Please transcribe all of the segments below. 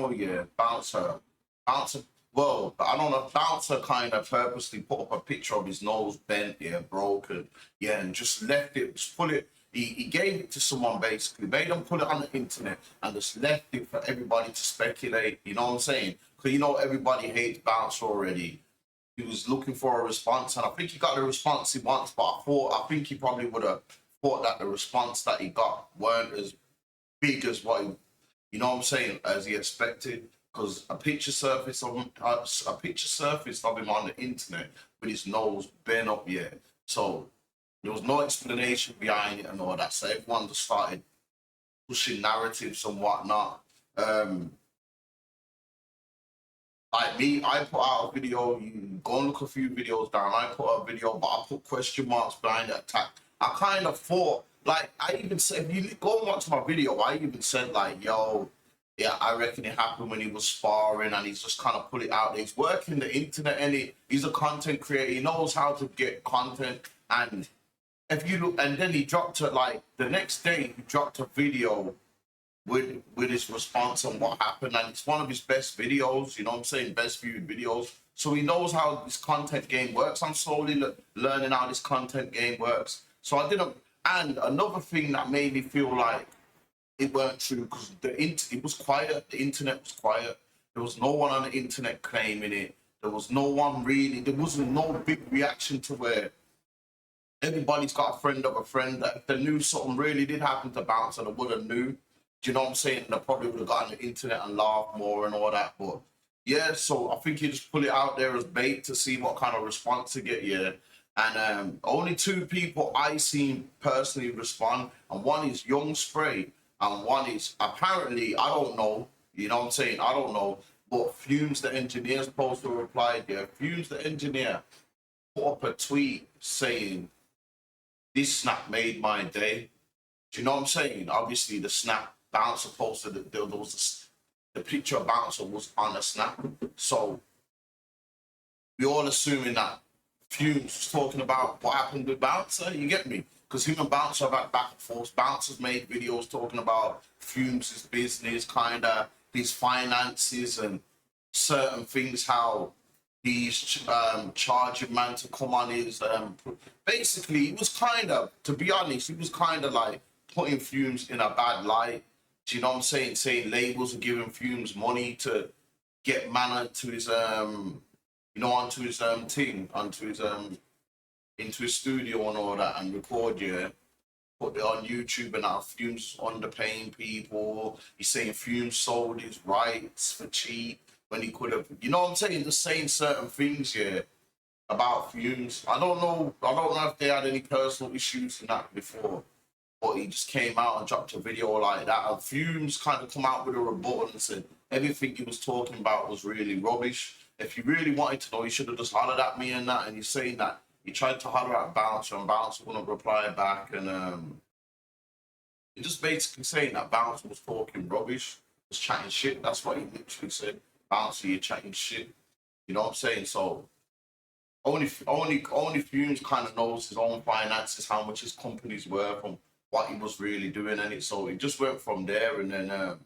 video, yeah, Bouncer, well, I don't know, Bouncer kind of purposely put up a picture of his nose bent, yeah, broken, yeah, and just left it, just put it, he gave it to someone basically, made them put it on the internet and just left it for everybody to speculate, you know what I'm saying? Because you know everybody hates Bouncer already. He was looking for a response, and I think he got the response he wants, but I think he probably would have thought that the response that he got weren't as big as what he, you know what I'm saying, as he expected. Because a picture surface of him, a picture surface of him on the internet with his nose bent up yet. So there was no explanation behind it and all that. So everyone just started pushing narratives and whatnot. Um, like me, I put out a video. You go and look a few videos down. I put a video, but I put question marks behind the attack. I kind of thought, like, I even said, you go and watch my video. I even said, like, yo, yeah, I reckon it happened when he was sparring, and he's just kind of put it out there. He's working the internet, and he's a content creator. He knows how to get content, and if you look, and then he dropped it like the next day. He dropped a video with his response on what happened, and it's one of his best videos. You know what I'm saying? Best viewed videos. So he knows how this content game works. I'm slowly learning how this content game works. So I didn't. And another thing that made me feel like it weren't true because it was quiet. The internet was quiet. There was no one on the internet claiming it. There was no one really. There wasn't no big reaction to where everybody's got a friend of a friend that if they knew something really did happen to Bounce and they would have knew. Do you know what I'm saying? They probably would have got on the internet and laughed more and all that. But yeah, so I think you just put it out there as bait to see what kind of response to get. Yeah. And only two people I seen personally respond, and one is Young Spray, and one is apparently, I don't know, you know what I'm saying? I don't know, but Fumes the engineer's supposed to reply there. Fumes the engineer put up a tweet saying, "This snap made my day." Do you know what I'm saying? Obviously, the snap Bouncer posted that there was the picture of Bouncer was on the snap. So we're all assuming that Fumes was talking about what happened with Bouncer. You get me? Because him and Bouncer have had back and forth. Bouncer's made videos talking about Fumes' business, kind of his finances and certain things, how he's charging man to come on his. Basically, he was kind of, to be honest, he was kind of like putting Fumes in a bad light. Do you know what I'm saying? Saying labels are giving Fumes money to get man to his you know, onto his thing, onto his into his studio and all that, and record, yeah, put it on YouTube, and now Fumes underpaying people. He's saying Fumes sold his rights for cheap when he could have, you know what I'm saying? Just saying certain things, yeah, about Fumes. I don't know if they had any personal issues in that before, but he just came out and dropped a video like that. And Fumes kind of come out with a rebuttal and said everything he was talking about was really rubbish. If you really wanted to know, you should have just hollered at me and that. And he's saying that he tried to holler at Bouncer and Bouncer wouldn't reply back. And he just basically saying that Bouncer was talking rubbish, was chatting shit. That's what he literally said. Bouncer, you're chatting shit. You know what I'm saying? So only Fumes kind of knows his own finances, how much his company's worth, and what he was really doing. And it so it just went from there. And then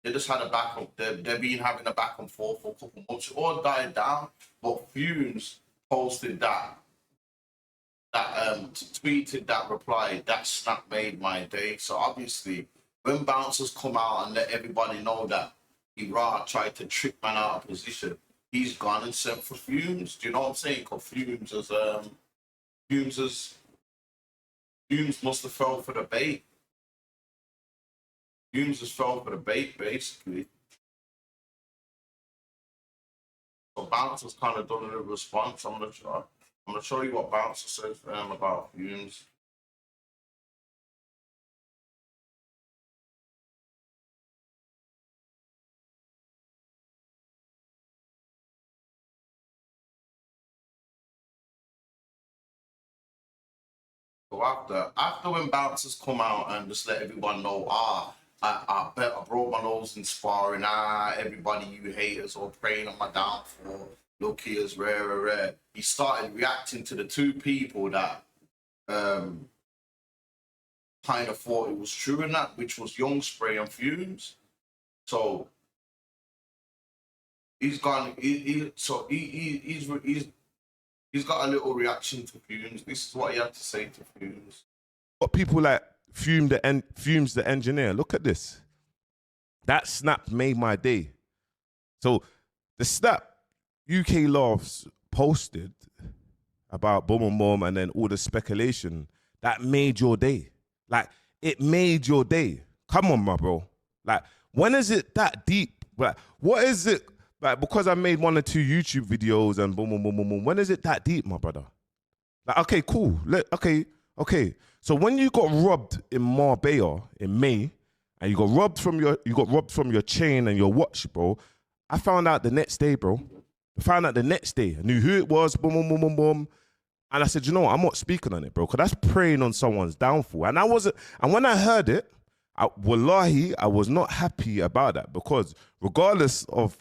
they just had a back up. They've been having a back and forth for a couple months. It all died down, but Fumes posted tweeted that reply. That snap made my day. So obviously, when Bouncers come out and let everybody know that he tried to trick man out of position, he's gone and sent for Fumes. Do you know what I'm saying? Because Fumes must have fell for the bait. Fumes just fell for the bait, basically. So Bouncer's kind of done a response. I'm gonna show you what Bouncer says about Fumes. So after when Bouncers come out and just let everyone know, I bet I broke my nose in sparring. Everybody, you haters, all praying on my downfall. Look, here's rare. He started reacting to the two people that kind of thought it was true in that, which was Young Spray and Fumes. So He's gone. He's got a little reaction to Fumes. This is what he had to say to Fumes. Got people like Fumes the engineer. Look at this. That snap made my day. So the snap UK Loves posted about Boom Boom Boom and then all the speculation that made your day. Like, it made your day. Come on, my bro. Like, when is it that deep? Like, what is it? Like, because I made 1 or 2 YouTube videos and boom, boom, boom, boom, boom. When is it that deep, my brother? Like, okay, cool. Okay. So when you got robbed in Marbella in May, and you got robbed from your chain and your watch, bro. I found out the next day, bro. I found out the next day. I knew who it was. Boom, boom, boom, boom, boom. And I said, you know what? I'm not speaking on it, bro, because that's preying on someone's downfall. And I wasn't. And when I heard it, wallahi, I was not happy about that, because regardless of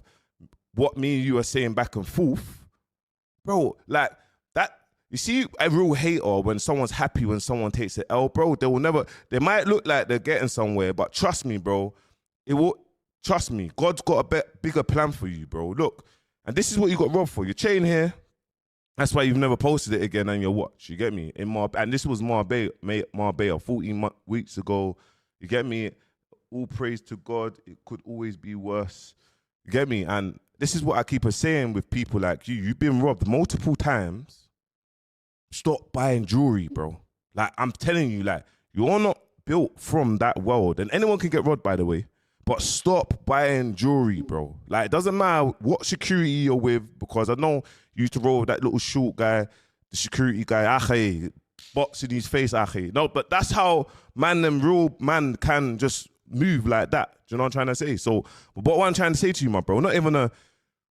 what me and you are saying back and forth, bro, like that. You see a real hater when someone's happy when someone takes an L, bro. They might look like they're getting somewhere, but trust me, bro, it will. Trust me, God's got a bigger plan for you, bro. Look, and this is what you got robbed for. Your chain here. That's why you've never posted it again on your watch. You get me? And this was Marbella 14 weeks ago. You get me? All praise to God. It could always be worse. You get me? And this is what I keep saying with people like you. You've been robbed multiple times. Stop buying jewelry, bro. Like, I'm telling you, like, you're not built from that world. And anyone can get robbed, by the way. But stop buying jewelry, bro. Like, it doesn't matter what security you're with, because I know you used to roll with that little short guy, the security guy, box in his face, No, but that's how real man can just move like that. Do you know what I'm trying to say? So, but what I'm trying to say to you, my bro,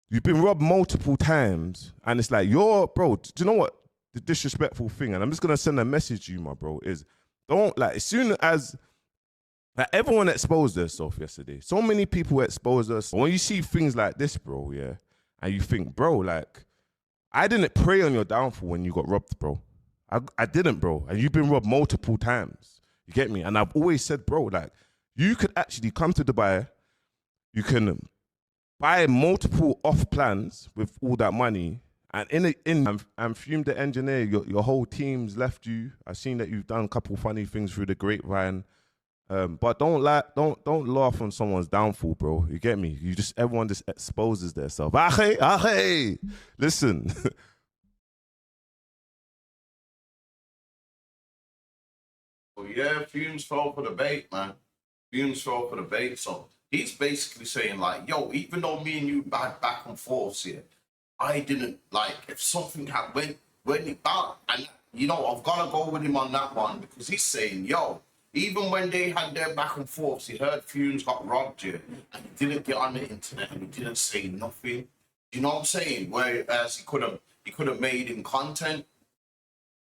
you've been robbed multiple times, and it's like, bro, do you know what? The disrespectful thing, and I'm just going to send a message to you, my bro, is don't, like, as soon as, like, everyone exposed themselves yesterday. So many people exposed us. When you see things like this, bro, yeah, and you think, bro, like, I didn't prey on your downfall when you got robbed, bro. I didn't, bro. And you've been robbed multiple times. You get me? And I've always said, bro, like, you could actually come to Dubai. You can buy multiple off plans with all that money. And Fume the engineer, your whole team's left you. I've seen that you've done a couple funny things through the grapevine. But don't laugh on someone's downfall, bro. You get me? Everyone just exposes themselves. Listen. Well, yeah, Fumes fell for the bait, man. Fumes fell for the bait. So he's basically saying, like, yo, even though me and you back and forth here, I didn't, like, if something happened when he back, and you know, I've gotta go with him on that one, because he's saying, yo, even when they had their back and forths, he heard Fumes got robbed here, and he didn't get on the internet and he didn't say nothing. You know what I'm saying? Whereas he could have made him content.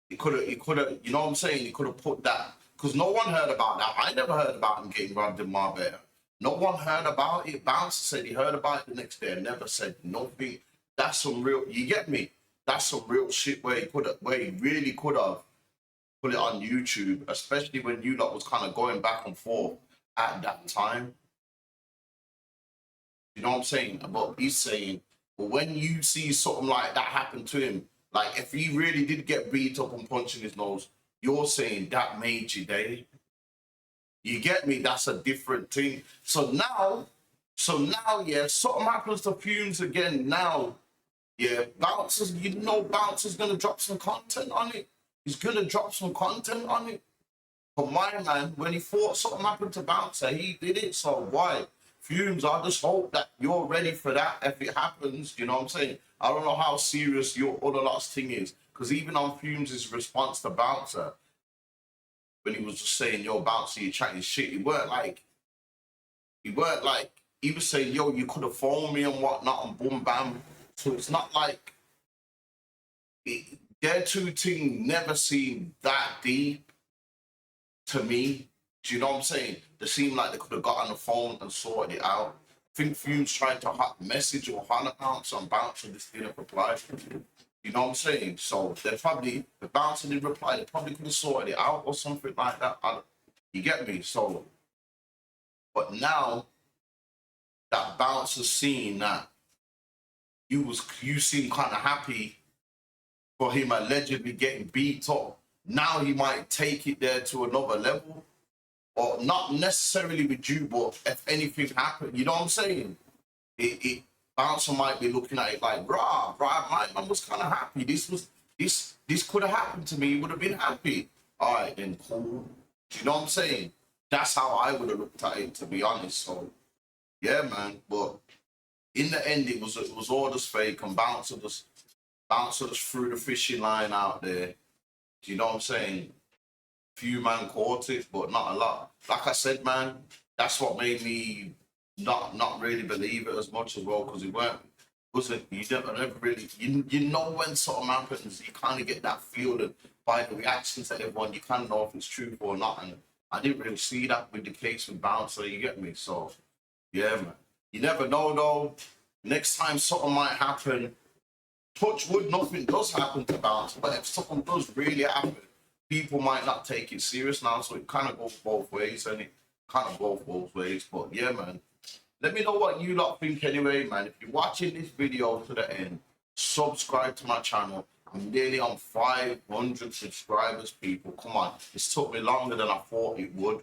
He could have, you know what I'm saying? He could have put that, because no one heard about that. I never heard about him getting robbed in Marbella. No one heard about it. Bouncer said he heard about it the next day and never said nothing. That's some real, you get me? That's some real shit where he really could have put it on YouTube, especially when you lot was kind of going back and forth at that time. You know what I'm saying? But he's saying, but when you see something like that happen to him, like if he really did get beat up and punched in his nose, you're saying that made your day. You get me? That's a different thing. So now, yeah, something happens to Fumes again now. Yeah, Bouncer's, Bouncer's gonna drop some content on it. He's gonna drop some content on it. But my man, when he thought something happened to Bouncer, he did it. So why? Fumes, I just hope that you're ready for that if it happens. You know what I'm saying? I don't know how serious your other last thing is. Because even on Fumes' response to Bouncer, when he was just saying, yo, Bouncer, you chatting shit, he weren't like, he was saying, yo, you could have phoned me and whatnot and boom, bam. So it's not like, their two things never seemed that deep to me. Do you know what I'm saying? They seem like they could have got on the phone and sorted it out. I think Fumes tried to message or holler out some Bouncer, this didn't reply. You know what I'm saying? So they probably, the Bouncer didn't reply, they probably could have sorted it out or something like that. You get me? So, but now that Bouncer's seen that you seem kind of happy for him allegedly getting beat up. Now he might take it there to another level, or not necessarily with you, but if anything happened, you know what I'm saying? It Bouncer might be looking at it like, my man was kind of happy. This could have happened to me. He would have been happy. All right, then cool. You know what I'm saying? That's how I would have looked at it, to be honest. So yeah, man. But in the end, it was all just fake, and Bouncer just threw the fishing line out there. Do you know what I'm saying? Few man caught it, but not a lot. Like I said, man, that's what made me not really believe it as much as well, because it wasn't you never really you know when something happens, you kind of get that feeling by the reactions of everyone. You kind of know if it's true or not, and I didn't really see that with the case with Bouncer. You get me? So yeah, man. You never know though. Next time something might happen. Touch wood, nothing does happen to Bouncer, but if something does really happen, people might not take it serious now. So it kind of goes both ways, and it kind of goes both ways. But yeah, man. Let me know what you lot think anyway, man. If you're watching this video to the end, subscribe to my channel. I'm nearly on 500 subscribers, people. Come on. It's took me longer than I thought it would.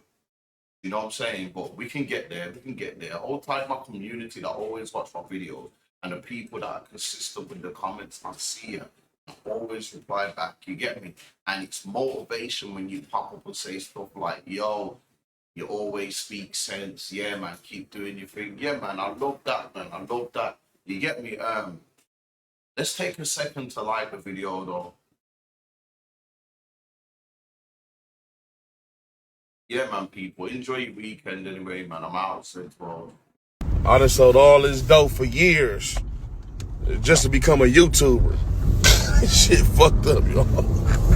You know what I'm saying? But we can get there. We can get there. Hold tight, my community that always watch my videos, and the people that are consistent with the comments. I see you. I always reply back. You get me? And it's motivation when you pop up and say stuff like, yo, you always speak sense. Yeah, man. Keep doing your thing. Yeah, man. I love that, man. I love that. You get me? Let's take a second to like the video, though. Yeah, man, people. Enjoy your weekend anyway, man. I'm out, bro. I done sold all this dope for years just to become a YouTuber. Shit fucked up, you know.